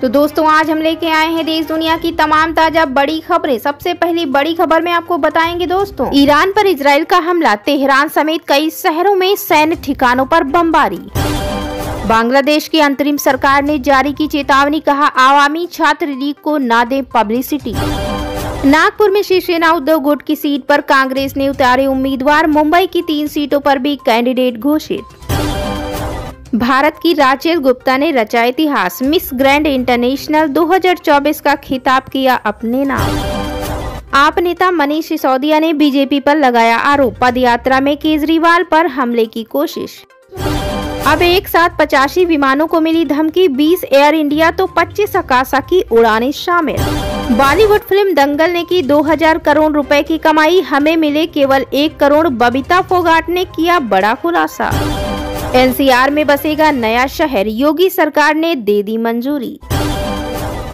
तो दोस्तों आज हम लेके आए हैं देश दुनिया की तमाम ताजा बड़ी खबरें। सबसे पहली बड़ी खबर में आपको बताएंगे दोस्तों, ईरान पर इजराइल का हमला, तेहरान समेत कई शहरों में सैन्य ठिकानों पर बमबारी। बांग्लादेश की अंतरिम सरकार ने जारी की चेतावनी, कहा आवामी छात्र लीग को ना दें पब्लिसिटी। नागपुर में शिवसेना उद्धव गुट की सीट पर कांग्रेस ने उतारे उम्मीदवार, मुंबई की 3 सीटों पर भी कैंडिडेट घोषित। भारत की राचेल गुप्ता ने रचा इतिहास, मिस ग्रैंड इंटरनेशनल 2024 का खिताब किया अपने नाम। आप नेता मनीष सिसोदिया ने बीजेपी पर लगाया आरोप, पदयात्रा में केजरीवाल पर हमले की कोशिश। अब एक साथ 85 विमानों को मिली धमकी, 20 एयर इंडिया तो 25 अकाशा की उड़ानें शामिल। बॉलीवुड फिल्म दंगल ने की 2000 करोड़ रुपए की कमाई, हमें मिले केवल 1 करोड़, बबीता फोगाट ने किया बड़ा खुलासा। एनसीआर में बसेगा नया शहर, योगी सरकार ने दे दी मंजूरी।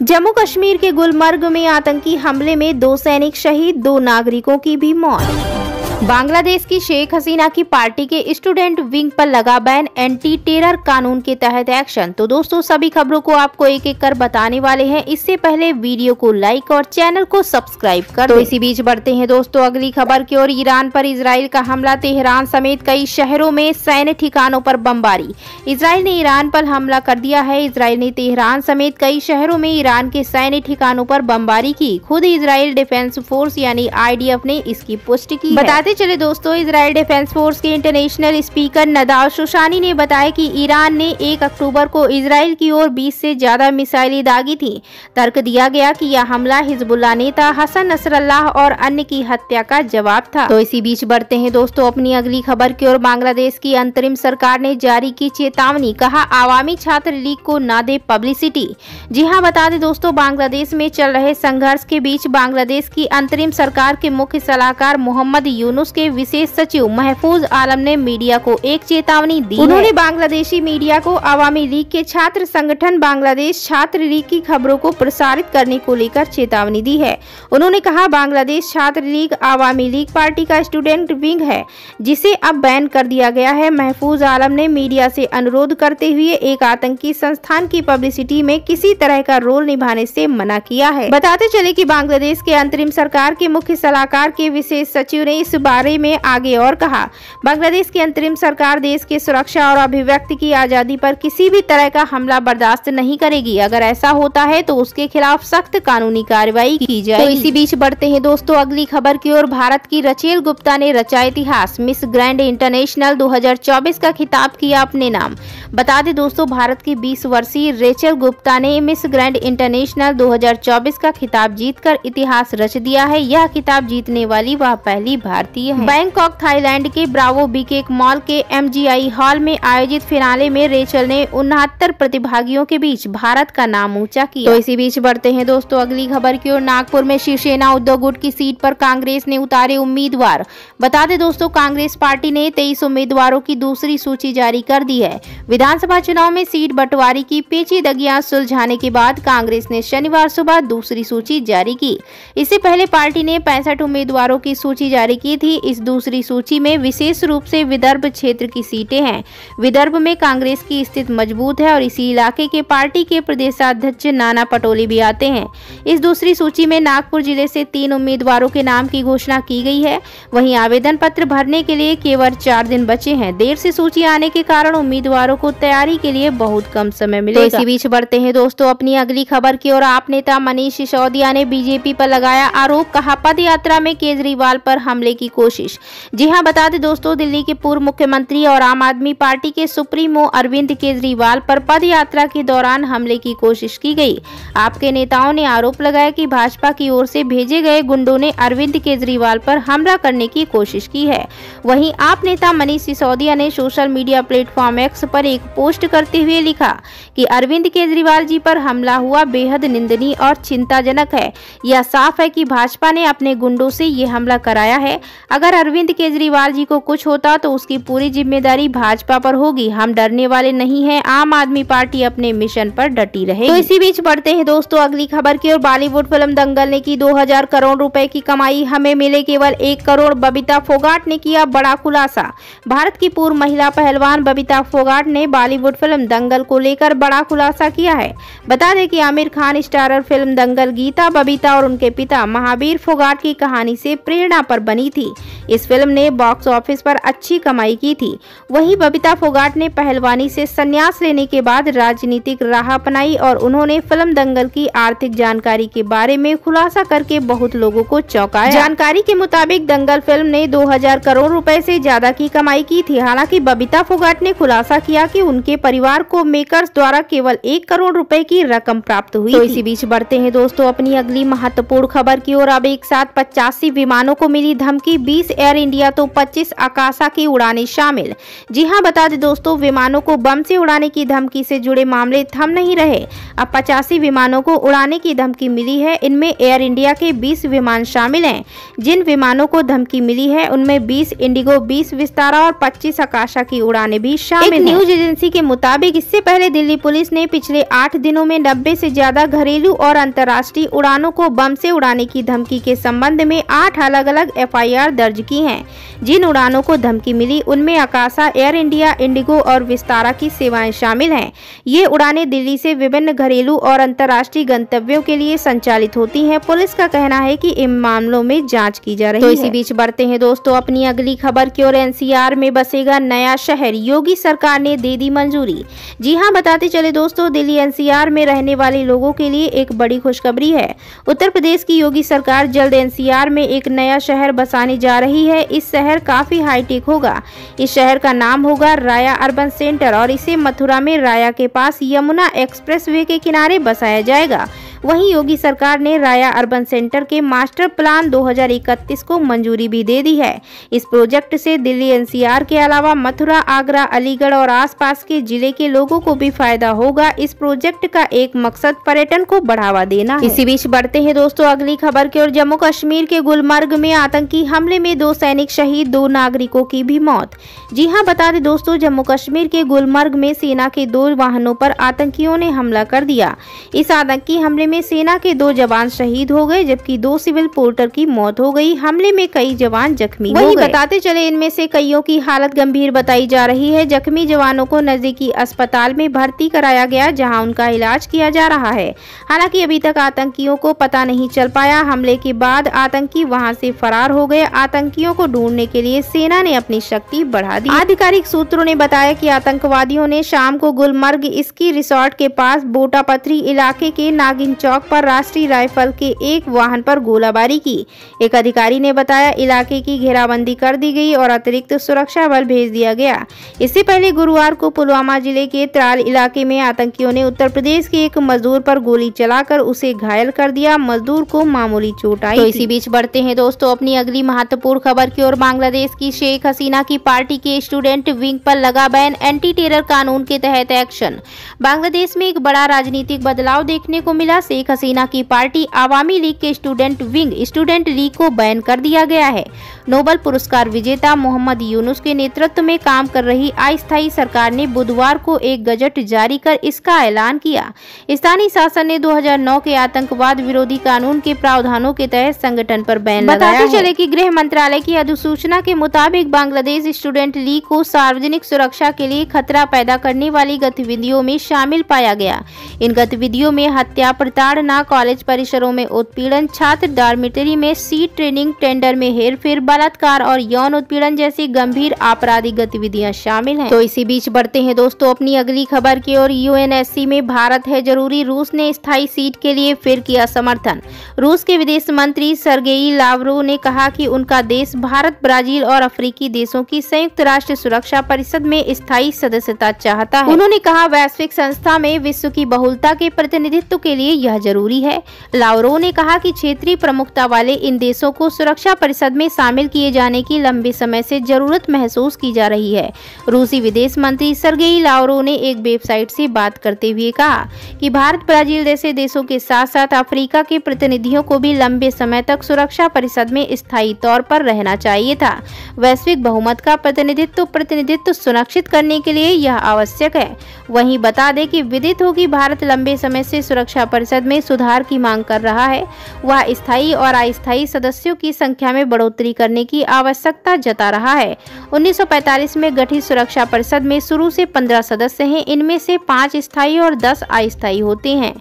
जम्मू कश्मीर के गुलमर्ग में आतंकी हमले में 2 सैनिक शहीद, 2 नागरिकों की भी मौत। बांग्लादेश की शेख हसीना की पार्टी के स्टूडेंट विंग पर लगा बैन, एंटी टेरर कानून के तहत एक्शन। तो दोस्तों सभी खबरों को आपको एक एक कर बताने वाले हैं, इससे पहले वीडियो को लाइक और चैनल को सब्सक्राइब कर दो। इसी बीच बढ़ते हैं दोस्तों अगली खबर की ओर। ईरान पर इजराइल का हमला, तेहरान समेत कई शहरों में सैन्य ठिकानों पर बमबारी। इजराइल ने ईरान पर हमला कर दिया है। इजराइल ने तेहरान समेत कई शहरों में ईरान के सैन्य ठिकानों पर बमबारी की। खुद इजराइल डिफेंस फोर्स यानी IDF ने इसकी पुष्टि की। बताते चले दोस्तों, इजराइल डिफेंस फोर्स के इंटरनेशनल स्पीकर नदाव शोशानी ने बताया कि ईरान ने 1 अक्टूबर को इजराइल की ओर 20 से ज्यादा मिसाइलें दागी थी। तर्क दिया गया कि यह हमला हिजबुल्लाह नेता हसन नसरल्लाह और अन्य की हत्या का जवाब था। तो इसी बीच बढ़ते हैं दोस्तों अपनी अगली खबर की ओर। बांग्लादेश की अंतरिम सरकार ने जारी की चेतावनी, कहा आवामी छात्र लीग को ना दे पब्लिसिटी। जी हाँ, बता दें दोस्तों, बांग्लादेश में चल रहे संघर्ष के बीच बांग्लादेश की अंतरिम सरकार के मुख्य सलाहकार मोहम्मद यूनुस के विशेष सचिव महफूज आलम ने मीडिया को एक चेतावनी दी। उन्होंने बांग्लादेशी मीडिया को आवामी लीग के छात्र संगठन बांग्लादेश छात्र लीग की खबरों को प्रसारित करने को लेकर चेतावनी दी है। उन्होंने कहा बांग्लादेश छात्र लीग आवामी लीग पार्टी का स्टूडेंट विंग है, जिसे अब बैन कर दिया गया है। महफूज आलम ने मीडिया से अनुरोध करते हुए एक आतंकी संस्थान की पब्लिसिटी में किसी तरह का रोल निभाने से मना किया है। बताते चले कि बांग्लादेश के अंतरिम सरकार के मुख्य सलाहकार के विशेष सचिव ने इस बारे में आगे और कहा, बांग्लादेश की अंतरिम सरकार देश की सुरक्षा और अभिव्यक्ति की आजादी पर किसी भी तरह का हमला बर्दाश्त नहीं करेगी। अगर ऐसा होता है तो उसके खिलाफ सख्त कानूनी कार्रवाई की जाएगी। तो इसी बीच बढ़ते हैं दोस्तों अगली खबर की ओर। भारत की राचेल गुप्ता ने रचा इतिहास, मिस ग्रैंड इंटरनेशनल 2024 का खिताब किया अपने नाम। बता दें दोस्तों, भारत की 20 वर्षीय राचेल गुप्ता ने मिस ग्रैंड इंटरनेशनल 2024 का खिताब जीतकर इतिहास रच दिया है। यह खिताब जीतने वाली वह पहली भारतीय है। बैंकॉक थाईलैंड के ब्रावो बीकेक मॉल के MGI हॉल में आयोजित फिनाले में रेचल ने 69 प्रतिभागियों के बीच भारत का नाम ऊंचा किया। तो इसी बीच बढ़ते हैं दोस्तों अगली खबर की ओर। नागपुर में शिवसेना उद्धव गुट की सीट पर कांग्रेस ने उतारे उम्मीदवार। बता दें दोस्तों, कांग्रेस पार्टी ने 23 उम्मीदवारों की दूसरी सूची जारी कर दी है। विधानसभा चुनाव में सीट बंटवारे की पेचीदगियां सुलझाने के बाद कांग्रेस ने शनिवार सुबह दूसरी सूची जारी की। इससे पहले पार्टी ने 65 उम्मीदवारों की सूची जारी की थी। इस दूसरी सूची में विशेष रूप से विदर्भ क्षेत्र की सीटें हैं। विदर्भ में कांग्रेस की स्थिति मजबूत है और इसी इलाके के पार्टी के प्रदेशाध्यक्ष नाना पटोले भी आते हैं। इस दूसरी सूची में नागपुर जिले से 3 उम्मीदवारों के नाम की घोषणा की गई है। वहीं आवेदन पत्र भरने के लिए केवल 4 दिन बचे हैं। देर से सूची आने के कारण उम्मीदवारों को तैयारी के लिए बहुत कम समय मिलेगा। तो इसी बीच बढ़ते हैं दोस्तों अपनी अगली खबर की ओर। आप नेता मनीष सिसोदिया ने बीजेपी पर लगाया आरोप, कहा पदयात्रा में केजरीवाल पर हमले की कोशिश। जी हां, बता दें दोस्तों, दिल्ली के पूर्व मुख्यमंत्री और आम आदमी पार्टी के सुप्रीमो अरविंद केजरीवाल पर पदयात्रा के दौरान हमले की कोशिश की गई। आपके नेताओं ने आरोप लगाया कि भाजपा की ओर से भेजे गए गुंडों ने अरविंद केजरीवाल पर हमला करने की कोशिश की है। वहीं आप नेता मनीष सिसोदिया ने सोशल मीडिया प्लेटफॉर्म X पर एक पोस्ट करते हुए लिखा कि अरविंद केजरीवाल जी पर हमला हुआ बेहद निंदनीय और चिंताजनक है। यह साफ है कि भाजपा ने अपने गुंडों से ये हमला कराया है। अगर अरविंद केजरीवाल जी को कुछ होता तो उसकी पूरी जिम्मेदारी भाजपा पर होगी। हम डरने वाले नहीं हैं, आम आदमी पार्टी अपने मिशन पर डटी रहेगी। तो इसी बीच बढ़ते हैं दोस्तों अगली खबर की ओर। बॉलीवुड फिल्म दंगल ने की 2000 करोड़ रुपए की कमाई, हमें मिले केवल 1 करोड़। बबीता फोगाट ने किया बड़ा खुलासा। भारत की पूर्व महिला पहलवान बबीता फोगाट ने बॉलीवुड फिल्म दंगल को लेकर बड़ा खुलासा किया है। बता दें कि आमिर खान स्टारर फिल्म दंगल गीता, बबीता और उनके पिता महावीर फोगाट की कहानी से प्रेरणा पर बनी थी। इस फिल्म ने बॉक्स ऑफिस पर अच्छी कमाई की थी। वहीं बबीता फोगाट ने पहलवानी से संन्यास लेने के बाद राजनीतिक राह अपनाई और उन्होंने फिल्म दंगल की आर्थिक जानकारी के बारे में खुलासा करके बहुत लोगों को चौंकाया। जानकारी के मुताबिक दंगल फिल्म ने 2000 करोड़ रुपए से ज्यादा की कमाई की थी। हालांकि बबीता फोगाट ने खुलासा किया कि उनके परिवार को मेकर्स द्वारा केवल 1 करोड़ रुपए की रकम प्राप्त हुई। तो इसी बीच बढ़ते हैं दोस्तों अपनी अगली महत्वपूर्ण खबर की ओर। अब एक साथ 85 विमानों को मिली धमकी, 20 एयर इंडिया तो 25 आकाशा की उड़ानें शामिल। जी हां, बता दें दोस्तों, विमानों को बम से उड़ाने की धमकी से जुड़े मामले थम नहीं रहे। अब 85 विमानों को उड़ाने की धमकी मिली है। इनमें एयर इंडिया के 20 विमान शामिल हैं। जिन विमानों को धमकी मिली है उनमें 20 इंडिगो, 20 विस्तारा और 25 आकाशा की उड़ानें भी शामिल हैं। न्यूज एजेंसी के मुताबिक इससे पहले दिल्ली पुलिस ने पिछले 8 दिनों में 90 से ज्यादा घरेलू और अंतर्राष्ट्रीय उड़ानों को बम से उड़ाने की धमकी के संबंध में 8 अलग-अलग FIR दर्ज की हैं। जिन उड़ानों को धमकी मिली उनमें आकाशा, एयर इंडिया, इंडिगो और विस्तारा की सेवाएं शामिल हैं। ये उड़ानें दिल्ली से विभिन्न घरेलू और अंतर्राष्ट्रीय गंतव्यों के लिए संचालित होती हैं। पुलिस का कहना है कि इन मामलों में जांच की जा रही है। तो इसी बीच बढ़ते हैं दोस्तों अपनी अगली खबर की ओर। NCR में बसेगा नया शहर, योगी सरकार ने दे दी मंजूरी। जी हां, बताते चले दोस्तों, दिल्ली NCR में रहने वाले लोगों के लिए एक बड़ी खुशखबरी है। उत्तर प्रदेश की योगी सरकार जल्द NCR में एक नया शहर बसाने जा रही है। इस शहर काफी हाईटेक होगा। इस शहर का नाम होगा राया अर्बन सेंटर और इसे मथुरा में राया के पास यमुना एक्सप्रेसवे के किनारे बसाया जाएगा। वहीं योगी सरकार ने राया अर्बन सेंटर के मास्टर प्लान 2031 को मंजूरी भी दे दी है। इस प्रोजेक्ट से दिल्ली NCR के अलावा मथुरा, आगरा, अलीगढ़ और आसपास के जिले के लोगों को भी फायदा होगा। इस प्रोजेक्ट का एक मकसद पर्यटन को बढ़ावा देना है। इसी बीच बढ़ते हैं दोस्तों अगली खबर की ओर। जम्मू कश्मीर के गुलमर्ग में आतंकी हमले में 2 सैनिक शहीद, 2 नागरिकों की भी मौत। जी हां, बता दें दोस्तों, जम्मू कश्मीर के गुलमर्ग में सेना के 2 वाहनों पर आतंकियों ने हमला कर दिया। इस आतंकी हमले में सेना के 2 जवान शहीद हो गए जबकि 2 सिविल पोर्टर की मौत हो गई। हमले में कई जवान जख्मी हो गए। बताते चले, इनमें से कईयों की हालत गंभीर बताई जा रही है। जख्मी जवानों को नजदीकी अस्पताल में भर्ती कराया गया जहां उनका इलाज किया जा रहा है। हालांकि अभी तक आतंकियों को पता नहीं चल पाया। हमले के बाद आतंकी वहां से फरार हो गए। आतंकियों को ढूंढने के लिए सेना ने अपनी शक्ति बढ़ा दी। आधिकारिक सूत्रों ने बताया कि आतंकवादियों ने शाम को गुलमर्ग स्की रिसोर्ट के पास बोटा पथरी इलाके के नागिन चौक पर राष्ट्रीय राइफल के एक वाहन पर गोलाबारी की। एक अधिकारी ने बताया, इलाके की घेराबंदी कर दी गई और अतिरिक्त सुरक्षा बल भेज दिया गया। इससे पहले गुरुवार को पुलवामा जिले के त्राल इलाके में आतंकियों ने उत्तर प्रदेश के एक मजदूर पर गोली चलाकर उसे घायल कर दिया। मजदूर को मामूली चोट आई। तो इसी बीच बढ़ते हैं दोस्तों अपनी अगली महत्वपूर्ण खबर की ओर। बांग्लादेश की शेख हसीना की पार्टी के स्टूडेंट विंग पर लगा बैन, एंटी टेरर कानून के तहत एक्शन। बांग्लादेश में एक बड़ा राजनीतिक बदलाव देखने को मिला। शेख हसीना की पार्टी आवामी लीग के स्टूडेंट विंग स्टूडेंट लीग को बैन कर दिया गया है। नोबेल पुरस्कार विजेता मोहम्मद यूनुस के नेतृत्व में काम कर रही अस्थायी सरकार ने बुधवार को एक गजट जारी कर इसका ऐलान किया। स्थानीय शासन ने 2009 के आतंकवाद विरोधी कानून के प्रावधानों के तहत संगठन पर बैन लगाया है। बताते चले कि गृह मंत्रालय की अधिसूचना के मुताबिक बांग्लादेश स्टूडेंट लीग को सार्वजनिक सुरक्षा के लिए खतरा पैदा करने वाली गतिविधियों में शामिल पाया गया। इन गतिविधियों में हत्या, प्रताड़ना, कॉलेज परिसरों में उत्पीड़न, छात्र डॉर्मिटरी में सीट ट्रेनिंग, टेंडर में हेरफेर, बलात्कार और यौन उत्पीड़न जैसी गंभीर आपराधिक गतिविधियां शामिल हैं। तो इसी बीच बढ़ते हैं दोस्तों अपनी अगली खबर की ओर। UNSC में भारत है जरूरी, रूस ने स्थायी सीट के लिए फिर किया समर्थन। रूस के विदेश मंत्री सर्गेई लावरोव ने कहा कि उनका देश भारत, ब्राजील और अफ्रीकी देशों की संयुक्त राष्ट्र सुरक्षा परिषद में स्थायी सदस्यता चाहता है। उन्होंने कहा, वैश्विक संस्था में विश्व की बहुलता के प्रतिनिधित्व के लिए यह जरूरी है। लावरोव ने कहा कि क्षेत्रीय प्रमुखता वाले इन देशों को सुरक्षा परिषद में शामिल किए जाने की लंबे समय से जरूरत महसूस की जा रही है। रूसी विदेश मंत्री सर्गेई लावरोव ने एक वेबसाइट से बात करते हुए कहा कि भारत, ब्राजील जैसे देशों के साथ साथ अफ्रीका के प्रतिनिधियों को भी लंबे समय तक सुरक्षा परिषद में स्थायी तौर पर रहना चाहिए था। वैश्विक बहुमत का प्रतिनिधित्व सुनिश्चित करने के लिए यह आवश्यक है। वहीं बता दें कि विदित हो कि भारत लंबे समय से सुरक्षा परिषद में सुधार की मांग कर रहा है। वह स्थायी और अस्थायी सदस्यों की संख्या में बढ़ोतरी करने की आवश्यकता जता रहा है। 1945 में गठित सुरक्षा परिषद में शुरू से 15 सदस्य हैं। इनमें से 5 स्थायी और 10 अस्थायी होते हैं।